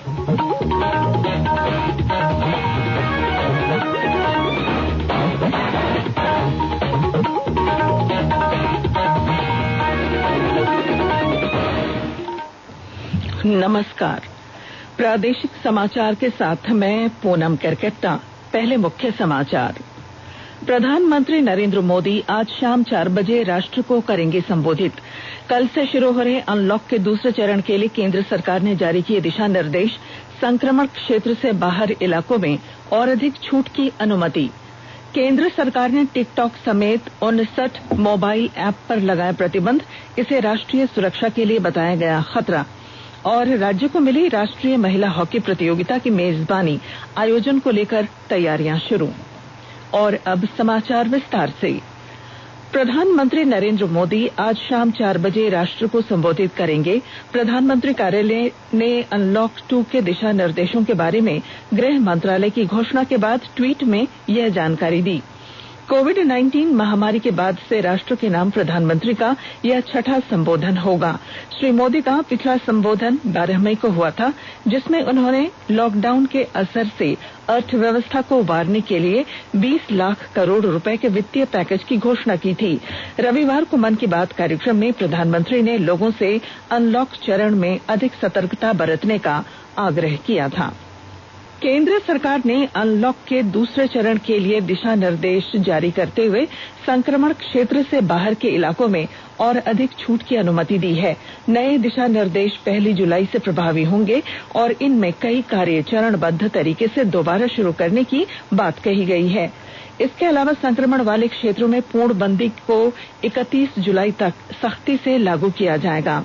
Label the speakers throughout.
Speaker 1: नमस्कार। प्रादेशिक समाचार के साथ मैं पूनम करकेट्टा। पहले मुख्य समाचार। प्रधानमंत्री नरेंद्र मोदी आज शाम 4 बजे राष्ट्र को करेंगे संबोधित। कल से शुरू हो रहे अनलॉक के दूसरे चरण के लिए केंद्र सरकार ने जारी किए दिशा निर्देश। संक्रमण क्षेत्र से बाहर इलाकों में और अधिक छूट की अनुमति। केंद्र सरकार ने टिकटॉक समेत 59 मोबाइल ऐप पर लगाया प्रतिबंध। इसे राष्ट्रीय सुरक्षा के लिए बताया गया खतरा। और राज्य को मिली राष्ट्रीय महिला हॉकी प्रतियोगिता की मेजबानी। आयोजन को लेकर तैयारियां शुरू। और अब समाचार विस्तार से। प्रधानमंत्री नरेंद्र मोदी आज शाम 4 बजे राष्ट्र को संबोधित करेंगे। प्रधानमंत्री कार्यालय ने अनलॉक 2 के दिशा निर्देशों के बारे में गृह मंत्रालय की घोषणा के बाद ट्वीट में यह जानकारी दी। कोविड-19 महामारी के बाद से राष्ट्र के नाम प्रधानमंत्री का यह छठा संबोधन होगा। श्री मोदी का पिछला संबोधन 12 मई को हुआ था, जिसमें उन्होंने लॉकडाउन के असर से अर्थव्यवस्था को उबारने के लिए 20 लाख करोड़ रुपए के वित्तीय पैकेज की घोषणा की थी। रविवार को मन की बात कार्यक्रम में प्रधानमंत्री ने लोगों से अनलॉक चरण में अधिक सतर्कता बरतने का आग्रह किया था। केंद्र सरकार ने अनलॉक के दूसरे चरण के लिए दिशा निर्देश जारी करते हुए संक्रमण क्षेत्र से बाहर के इलाकों में और अधिक छूट की अनुमति दी है। नए दिशा निर्देश 1 जुलाई से प्रभावी होंगे और इनमें कई कार्य चरणबद्ध तरीके से दोबारा शुरू करने की बात कही गई है। इसके अलावा संक्रमण वाले क्षेत्रों में पूर्णबंदी को 31 जुलाई तक सख्ती से लागू किया जाएगा।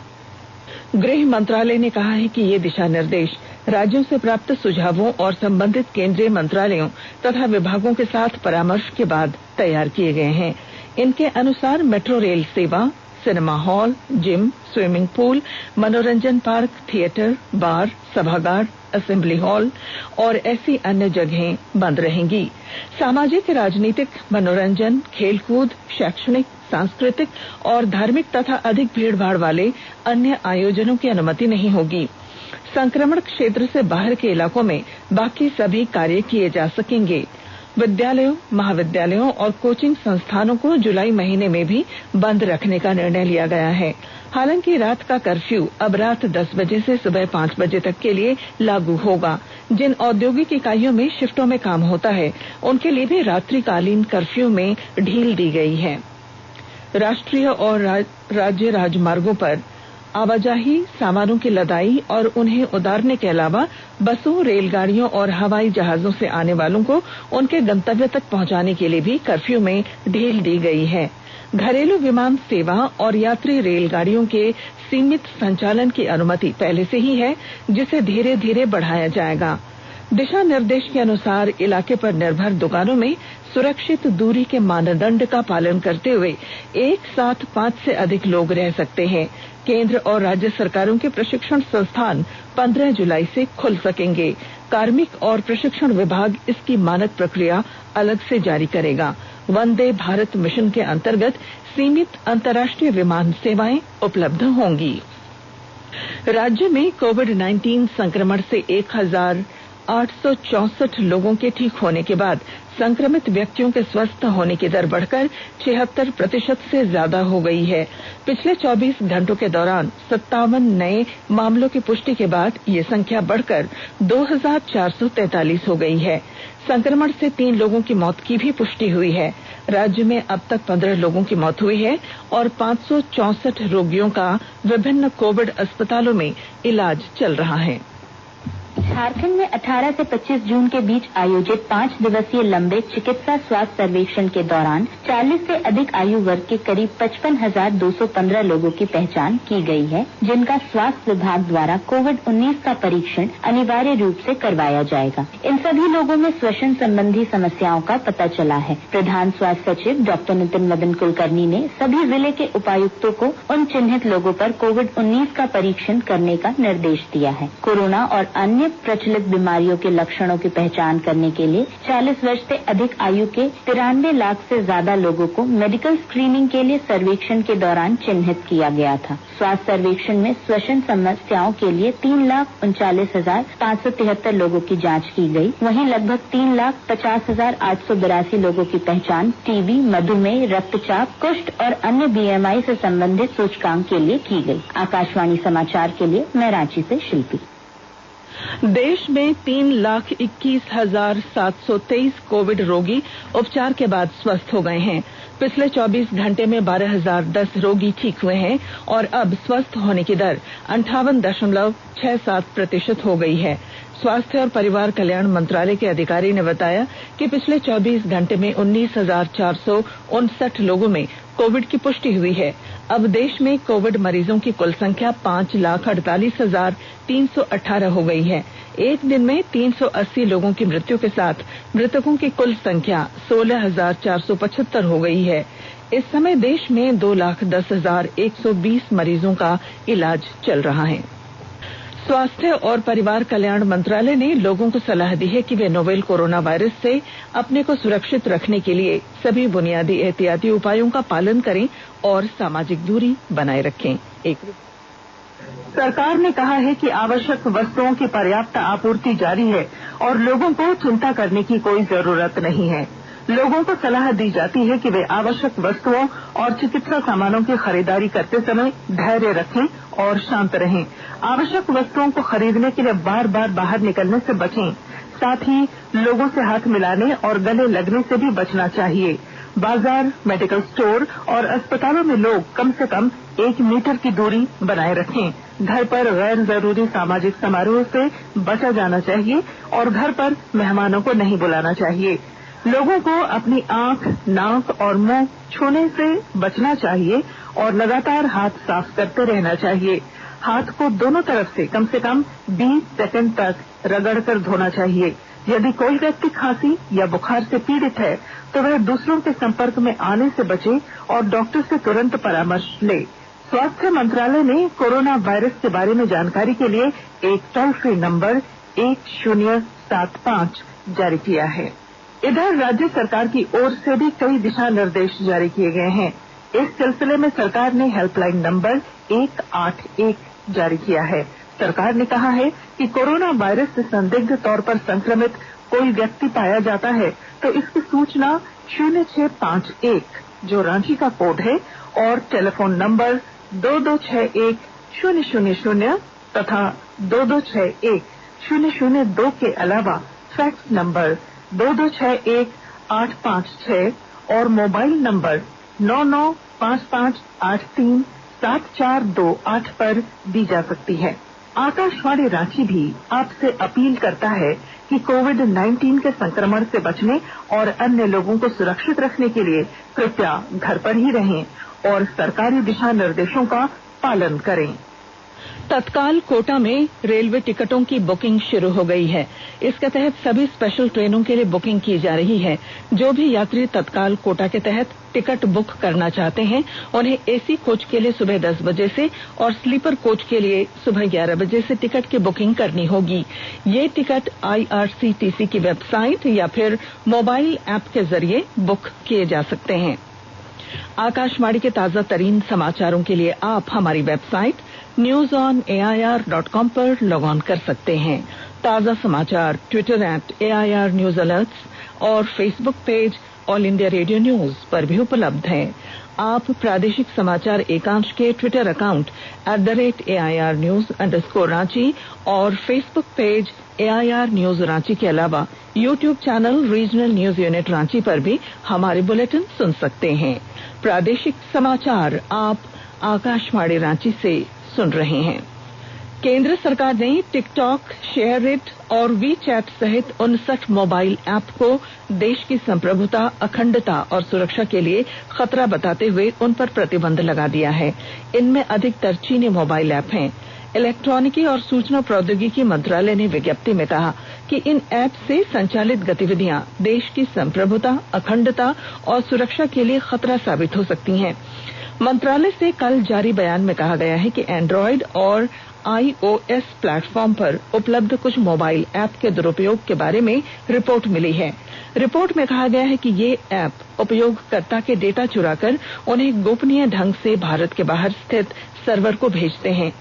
Speaker 1: गृह मंत्रालय ने कहा है कि ये दिशा निर्देश राज्यों से प्राप्त सुझावों और संबंधित केंद्रीय मंत्रालयों तथा विभागों के साथ परामर्श के बाद तैयार किए गए हैं। इनके अनुसार मेट्रो रेल सेवा, cinema hall, gym, swimming pool, मनोरंजन पार्क, थिएटर, बार, सभागार, असेंबली हॉल और ऐसी अन्य जगहें बंद रहेंगी। सामाजिक, राजनीतिक, मनोरंजन, खेलकूद, शैक्षणिक, सांस्कृतिक और धार्मिक तथा अधिक भीड़भाड़ वाले अन्य आयोजनों की अनुमति नहीं होगी। संक्रमण क्षेत्र से बाहर के इलाकों में बाकी सभी कार्य किए जा सकेंगे। विद्यालयों, महाविद्यालयों और कोचिंग संस्थानों को जुलाई महीने में भी बंद रखने का निर्णय लिया गया है। हालांकि रात का कर्फ्यू अब रात 10 बजे से सुबह 5 बजे तक के लिए लागू होगा। जिन औद्योगिक इकाइयों में शिफ्टों में काम होता है, उनके लिए भी रात्रिकालीन कर्फ्यू में ढील दी गई है। राष्ट्रीय और राज्य राजमार्गों पर आवाजाही, सामानों की लदाई और उन्हें उतारने के अलावा बसों, रेलगाड़ियों और हवाई जहाजों से आने वालों को उनके गंतव्य तक पहुंचाने के लिए भी कर्फ्यू में ढील दी गई है। घरेलू विमान सेवा और यात्री रेलगाड़ियों के सीमित संचालन की अनुमति पहले से ही है, जिसे धीरे धीरे बढ़ाया जाएगा। दिशा निर्देश के अनुसार इलाके पर निर्भर दुकानों में सुरक्षित दूरी के मानदंड का पालन करते हुए एक साथ 5 से अधिक लोग रह सकते हैं। केंद्र और राज्य सरकारों के प्रशिक्षण संस्थान 15 जुलाई से खुल सकेंगे। कार्मिक और प्रशिक्षण विभाग इसकी मानक प्रक्रिया अलग से जारी करेगा। वंदे भारत मिशन के अंतर्गत सीमित अंतर्राष्ट्रीय विमान सेवाएं उपलब्ध होंगी। राज्य में कोविड-19 संक्रमण से 1864 लोगों के ठीक होने के बाद संक्रमित व्यक्तियों के स्वस्थ होने की दर बढ़कर 76% से ज्यादा हो गई है। पिछले 24 घंटों के दौरान 57 नए मामलों की पुष्टि के बाद ये संख्या बढ़कर 2443 हो गई है। संक्रमण से 3 लोगों की मौत की भी पुष्टि हुई है। राज्य में अब तक 15 लोगों की मौत हुई है और 564 रोगियों का विभिन्न कोविड अस्पतालों में इलाज चल रहा है।
Speaker 2: झारखंड में 18 से 25 जून के बीच आयोजित 5 दिवसीय लंबे चिकित्सा स्वास्थ्य सर्वेक्षण के दौरान 40 से अधिक आयु वर्ग के करीब 55,215 लोगों की पहचान की गई है, जिनका स्वास्थ्य विभाग द्वारा कोविड-19 का परीक्षण अनिवार्य रूप से करवाया जाएगा। इन सभी लोगों में श्वसन संबंधी समस्याओं का पता चला है। प्रधान स्वास्थ्य सचिव डॉक्टर नितिन मदन कुलकर्णी ने सभी जिले के उपायुक्तों को उन चिन्हित लोगों पर कोविड-19 का परीक्षण करने का निर्देश दिया है। कोरोना और अन्य प्रचलित बीमारियों के लक्षणों की पहचान करने के लिए 40 वर्ष से अधिक आयु के 93 लाख से ज्यादा लोगों को मेडिकल स्क्रीनिंग के लिए सर्वेक्षण के दौरान चिन्हित किया गया था। स्वास्थ्य सर्वेक्षण में श्वसन समस्याओं के लिए 3,39,573 लोगों की जांच की गई। वहीं लगभग 3,50,882 लोगों की पहचान टीबी, मधुमेह, रक्तचाप, कुष्ठ और अन्य बीएमआई से संबंधित सूचकांक के लिए की गई। आकाशवाणी समाचार के लिए मैं रांची से शिल्पी।
Speaker 1: देश में 3,21,723 कोविड रोगी उपचार के बाद स्वस्थ हो गए हैं। पिछले 24 घंटे में 12,010 रोगी ठीक हुए हैं और अब स्वस्थ होने की दर 58.67% हो गई है। स्वास्थ्य और परिवार कल्याण मंत्रालय के अधिकारी ने बताया कि पिछले 24 घंटे में 19,459 लोगों में कोविड की पुष्टि हुई है। अब देश में कोविड मरीजों की कुल संख्या 5,48,318 हो गई है। एक दिन में 380 लोगों की मृत्यु के साथ मृतकों की कुल संख्या 16,475 हो गई है। इस समय देश में 2,10,120 मरीजों का इलाज चल रहा है। स्वास्थ्य और परिवार कल्याण मंत्रालय ने लोगों को सलाह दी है कि वे नोवेल कोरोना वायरस से अपने को सुरक्षित रखने के लिए सभी बुनियादी एहतियाती उपायों का पालन करें और सामाजिक दूरी बनाए रखें।
Speaker 3: सरकार ने कहा है कि आवश्यक वस्तुओं की पर्याप्त आपूर्ति जारी है और लोगों को चिंता करने की कोई जरूरत नहीं है। लोगों को सलाह दी जाती है कि वे आवश्यक वस्तुओं और चिकित्सा सामानों की खरीदारी करते समय धैर्य रखें और शांत रहें। आवश्यक वस्तुओं को खरीदने के लिए बार बार बाहर निकलने से बचें। साथ ही लोगों से हाथ मिलाने और गले लगने से भी बचना चाहिए। बाजार, मेडिकल स्टोर और अस्पतालों में लोग कम से कम 1 मीटर की दूरी बनाए रखें। घर पर गैर जरूरी सामाजिक समारोह से बचा जाना चाहिए और घर पर मेहमानों को नहीं बुलाना चाहिए। लोगों को अपनी आंख, नाक और मुंह छूने से बचना चाहिए और लगातार हाथ साफ करते रहना चाहिए। हाथ को दोनों तरफ से कम 20 सेकंड तक रगड़कर धोना चाहिए। यदि कोई व्यक्ति खांसी या बुखार से पीड़ित है तो वह दूसरों के संपर्क में आने से बचे और डॉक्टर से तुरंत परामर्श ले। स्वास्थ्य मंत्रालय ने कोरोना वायरस के बारे में जानकारी के लिए एक टोल फ्री नंबर 1075 जारी किया है। इधर राज्य सरकार की ओर से भी कई दिशा निर्देश जारी किए गए हैं। इस सिलसिले में सरकार ने हेल्पलाइन नंबर 181 जारी किया है। सरकार ने कहा है कि कोरोना वायरस से संदिग्ध तौर पर संक्रमित कोई व्यक्ति पाया जाता है तो इसकी सूचना 0651 जो रांची का कोड है और टेलीफोन नंबर 2261-000 तथा 2261-002 के अलावा फैक्स नंबर 2261-856 और मोबाइल नंबर 9955837428 पर दी जा सकती है। आकाशवाणी रांची भी आपसे अपील करता है कि कोविड-19 के संक्रमण से बचने और अन्य लोगों को सुरक्षित रखने के लिए कृपया घर पर ही रहें और सरकारी दिशा निर्देशों का पालन करें।
Speaker 1: तत्काल कोटा में रेलवे टिकटों की बुकिंग शुरू हो गई है। इसके तहत सभी स्पेशल ट्रेनों के लिए बुकिंग की जा रही है। जो भी यात्री तत्काल कोटा के तहत टिकट बुक करना चाहते हैं उन्हें एसी कोच के लिए सुबह 10 बजे से और स्लीपर कोच के लिए सुबह 11 बजे से टिकट की बुकिंग करनी होगी। ये टिकट IRCTC की वेबसाइट या फिर मोबाइल ऐप के जरिए बुक किए जा सकते हैं। आकाशवाणी के ताजा तरीन समाचारों के लिए आप हमारी वेबसाइट newsonair.com पर लॉग ऑन कर सकते हैं। ताजा समाचार ट्विटर @AIR न्यूज अलर्ट्स और Facebook page all India radio news पर भी उपलब्ध हैं। आप प्रादेशिक समाचार एकांश के ट्विटर अकाउंट @AIR News_Ranchi और Facebook page AIR news Ranchi के अलावा YouTube channel regional news unit Ranchi पर भी हमारे बुलेटिन सुन सकते हैं। प्रादेशिक समाचार आप आकाशवाणी रांची से सुन रहे हैं। केंद्र सरकार ने टिकटॉक, शेयरइट और वीचैट सहित 59 मोबाइल ऐप को देश की संप्रभुता, अखंडता और सुरक्षा के लिए खतरा बताते हुए उन पर प्रतिबंध लगा दिया है। इनमें अधिकतर चीनी मोबाइल ऐप हैं। इलेक्ट्रॉनिकी और सूचना प्रौद्योगिकी मंत्रालय ने विज्ञप्ति में कहा कि इन ऐप से संचालित गतिविधियां देश की संप्रभुता, अखंडता और सुरक्षा के लिए खतरा साबित हो सकती हैं। मंत्रालय से कल जारी बयान में कहा गया है कि एंड्रॉयड और iOS प्लेटफॉर्म पर उपलब्ध कुछ मोबाइल ऐप के दुरुपयोग के बारे में रिपोर्ट मिली है। रिपोर्ट में कहा गया है कि ये ऐप उपयोगकर्ता के डेटा चुराकर उन्हें गोपनीय ढंग से भारत के बाहर स्थित सर्वर को भेजते हैं।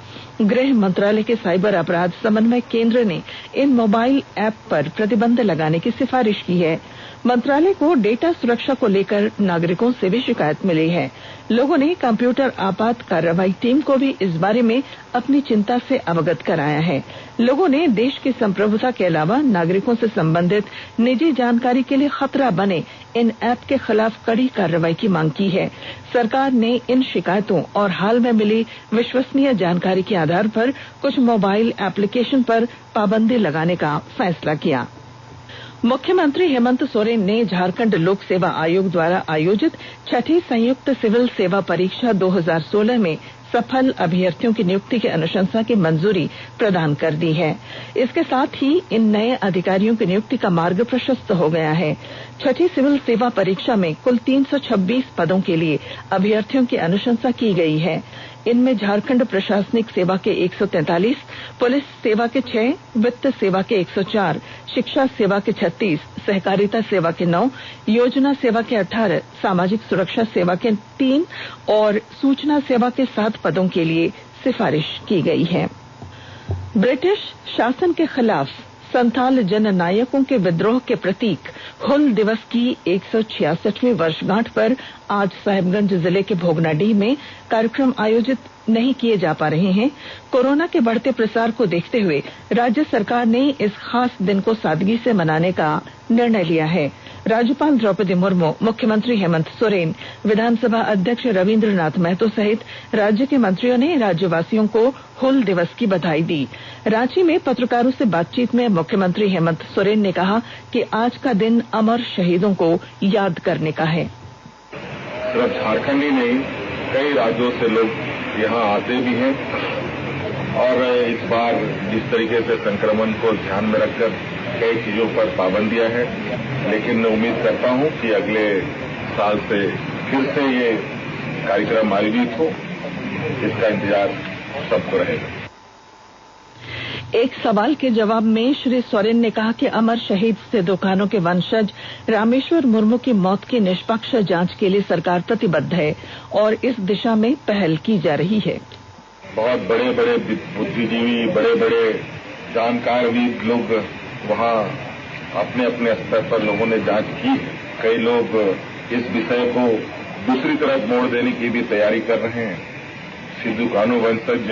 Speaker 1: गृह मंत्रालय के साइबर अपराध समन्वय केंद्र ने इन मोबाइल ऐप पर प्रतिबंध लगाने की सिफारिश की है। मंत्रालय को डेटा सुरक्षा को लेकर नागरिकों से भी शिकायत मिली है। लोगों ने कंप्यूटर आपात कार्रवाई टीम को भी इस बारे में अपनी चिंता से अवगत कराया है। लोगों ने देश की संप्रभुता के अलावा नागरिकों से संबंधित निजी जानकारी के लिए खतरा बने इन ऐप के खिलाफ कड़ी कार्रवाई की मांग की है। सरकार ने इन शिकायतों और हाल में मिली विश्वसनीय जानकारी के आधार पर कुछ मोबाइल एप्लीकेशन पर पाबंदी लगाने का फैसला किया। मुख्यमंत्री हेमंत सोरेन ने झारखंड लोक सेवा आयोग द्वारा आयोजित छठी संयुक्त सिविल सेवा परीक्षा 2016 में सफल अभ्यर्थियों की नियुक्ति की अनुशंसा की मंजूरी प्रदान कर दी है। इसके साथ ही इन नए अधिकारियों की नियुक्ति का मार्ग प्रशस्त हो गया है। छठी सिविल सेवा परीक्षा में कुल 326 पदों के लिए अभ्यर्थियों की अनुशंसा की गई है। इनमें झारखंड प्रशासनिक सेवा के 143, पुलिस सेवा के 6, वित्त सेवा के 104, शिक्षा सेवा के 36, सहकारिता सेवा के 9, योजना सेवा के 18, सामाजिक सुरक्षा सेवा के 3 और सूचना सेवा के 7 पदों के लिए सिफारिश की गई है। ब्रिटिश शासन के खिलाफ संथाल जननायकों के विद्रोह के प्रतीक हुल दिवस की 166वीं वर्षगांठ पर आज साहिबगंज जिले के भोगनाडीह में कार्यक्रम आयोजित नहीं किए जा पा रहे हैं। कोरोना के बढ़ते प्रसार को देखते हुए राज्य सरकार ने इस खास दिन को सादगी से मनाने का निर्णय लिया है। राज्यपाल द्रौपदी मुर्मू, मुख्यमंत्री हेमंत सोरेन, विधानसभा अध्यक्ष रविंद्रनाथ महतो सहित राज्य के मंत्रियों ने राज्यवासियों को हुल दिवस की बधाई दी। रांची में पत्रकारों से बातचीत में मुख्यमंत्री हेमंत सोरेन ने कहा कि आज का दिन अमर शहीदों को याद करने का है।
Speaker 4: सिर्फ झारखंड ही नहीं, कई राज्यों से लोग यहाँ आते भी हैं और इस बार जिस तरीके से संक्रमण को ध्यान में रखकर कई चीजों पर पाबंदियां हैं, लेकिन मैं उम्मीद करता हूं कि अगले साल से फिर से ये कार्यक्रम आयोजित हो, इसका इंतजार सबको रहेगा।
Speaker 1: एक सवाल के जवाब में श्री सोरेन ने कहा कि अमर शहीद से दुकानों के वंशज रामेश्वर मुर्मू की मौत की निष्पक्ष जांच के लिए सरकार प्रतिबद्ध है और इस दिशा में पहल की जा रही है।
Speaker 4: बहुत बड़े बड़े बुद्धिजीवी, बड़े बड़े जानकार भी लोग वहां अपने अपने स्तर पर लोगों ने जांच की है। कई लोग इस विषय को दूसरी तरफ मोड़ देने की भी तैयारी कर रहे हैं। सिद्धू कानू वंशज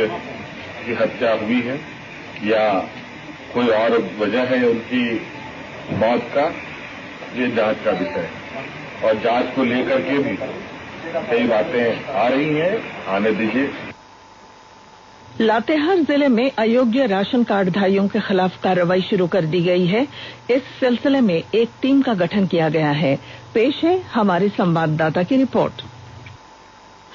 Speaker 4: की हत्या हुई है या कोई और वजह है उनकी मौत का, ये जांच का विषय है और जांच को लेकर के भी कई बातें आ रही हैं, आने दीजिए।
Speaker 1: लातेहार जिले में अयोग्य राशन कार्डधारियों के खिलाफ कार्रवाई शुरू कर दी गई है। इस सिलसिले में एक टीम का गठन किया गया है। पेश है हमारे संवाददाता की रिपोर्ट।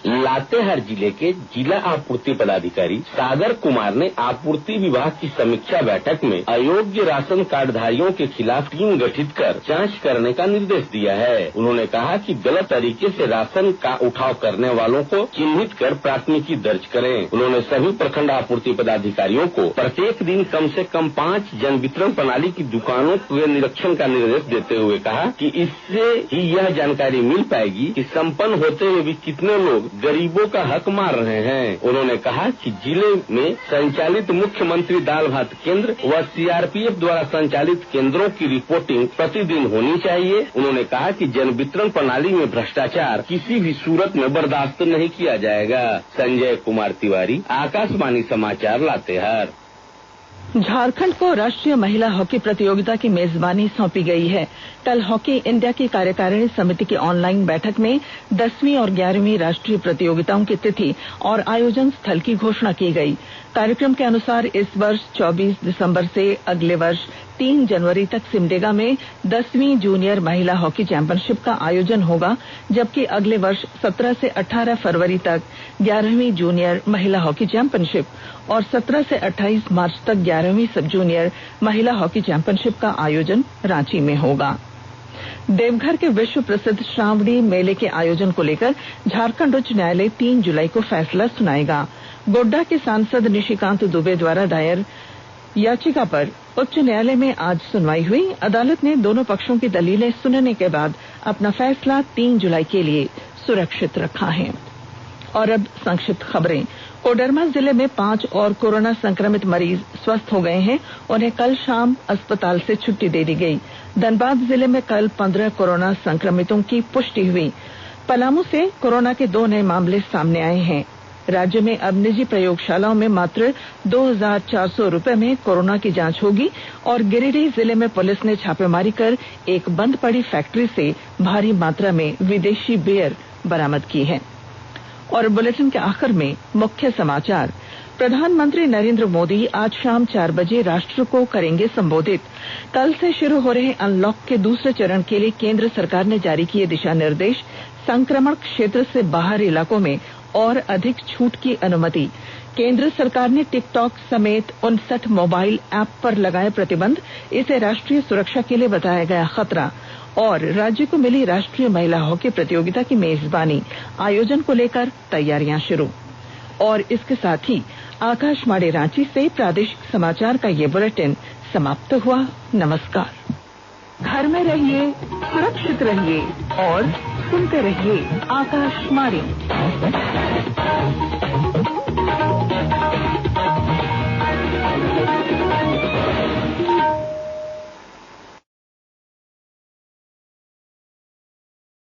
Speaker 5: लातेहार जिले के जिला आपूर्ति पदाधिकारी सागर कुमार ने आपूर्ति विभाग की समीक्षा बैठक में अयोग्य राशन कार्डधारियों के खिलाफ टीम गठित कर जांच करने का निर्देश दिया है। उन्होंने कहा कि गलत तरीके से राशन का उठाव करने वालों को चिन्हित कर प्राथमिकी दर्ज करें। उन्होंने सभी प्रखंड आपूर्ति पदाधिकारियों को प्रत्येक दिन कम से कम 5 जन वितरण प्रणाली की दुकानों के निरीक्षण का निर्देश देते हुए कहा कि इससे ही यह जानकारी मिल पाएगी कि संपन्न होते हुए भी कितने लोग गरीबों का हक मार रहे हैं। उन्होंने कहा कि जिले में संचालित मुख्यमंत्री दाल भात केंद्र व सीआरपीएफ द्वारा संचालित केंद्रों की रिपोर्टिंग प्रतिदिन होनी चाहिए। उन्होंने कहा कि जन वितरण प्रणाली में भ्रष्टाचार किसी भी सूरत में बर्दाश्त नहीं किया जाएगा। संजय कुमार तिवारी, आकाशवाणी समाचार, लातेहार।
Speaker 1: झारखंड को राष्ट्रीय महिला हॉकी प्रतियोगिता की मेजबानी सौंपी गई है। कल हॉकी इंडिया की कार्यकारिणी समिति की ऑनलाइन बैठक में 10वीं और 11वीं राष्ट्रीय प्रतियोगिताओं की तिथि और आयोजन स्थल की घोषणा की गई। कार्यक्रम के अनुसार इस वर्ष 24 दिसंबर से अगले वर्ष 3 जनवरी तक सिमडेगा में 10वीं जूनियर महिला हॉकी चैंपियनशिप का आयोजन होगा, जबकि अगले वर्ष 17 से 18 फरवरी तक 11वीं जूनियर महिला हॉकी चैंपियनशिप और 17 से 28 मार्च तक 11वीं सब जूनियर महिला हॉकी चैंपियनशिप का आयोजन रांची में होगा। देवघर के विश्व प्रसिद्ध श्रावणी मेले के आयोजन को लेकर झारखंड उच्च न्यायालय 3 जुलाई को फैसला सुनाएगा। गोड्डा के सांसद निशिकांत दुबे द्वारा दायर याचिका पर उच्च न्यायालय में आज सुनवाई हुई। अदालत ने दोनों पक्षों की दलीलें सुनने के बाद अपना फैसला 3 जुलाई के लिए सुरक्षित रखा है। और अब संक्षिप्त खबरें। कोडरमा जिले में 5 और कोरोना संक्रमित मरीज स्वस्थ हो गए हैं। उन्हें कल शाम अस्पताल से छुट्टी दे दी गई। धनबाद जिले में कल 15 कोरोना संक्रमितों की पुष्टि हुई। पलामू से कोरोना के 2 नए मामले सामने आए हैं। राज्य में अब निजी प्रयोगशालाओं में मात्र 2400 रुपए में कोरोना की जांच होगी। और गिरिडीह जिले में पुलिस ने छापेमारी कर एक बंद पड़ी फैक्ट्री से भारी मात्रा में विदेशी बियर बरामद की है। और बुलेटिन के आखिर में मुख्य समाचार। प्रधानमंत्री नरेंद्र मोदी आज शाम 4 बजे राष्ट्र को करेंगे संबोधित। कल से शुरू हो रहे अनलॉक के दूसरे चरण के लिए केंद्र सरकार ने जारी किए दिशा निर्देश। संक्रमण क्षेत्र से बाहर इलाकों में और अधिक छूट की अनुमति। केंद्र सरकार ने टिकटॉक समेत 59 मोबाइल ऐप पर लगाए प्रतिबंध। इसे राष्ट्रीय सुरक्षा के लिए बताया गया खतरा। और राज्य को मिली राष्ट्रीय महिला हॉकी प्रतियोगिता की मेजबानी। आयोजन को लेकर तैयारियां शुरू। और इसके साथ ही आकाशवाणी रांची से प्रादेशिक समाचार का ये बुलेटिन समाप्त हुआ। नमस्कार।
Speaker 3: घर में रहिए, सुरक्षित रहिए और सुनते रहिए आकाशवाणी।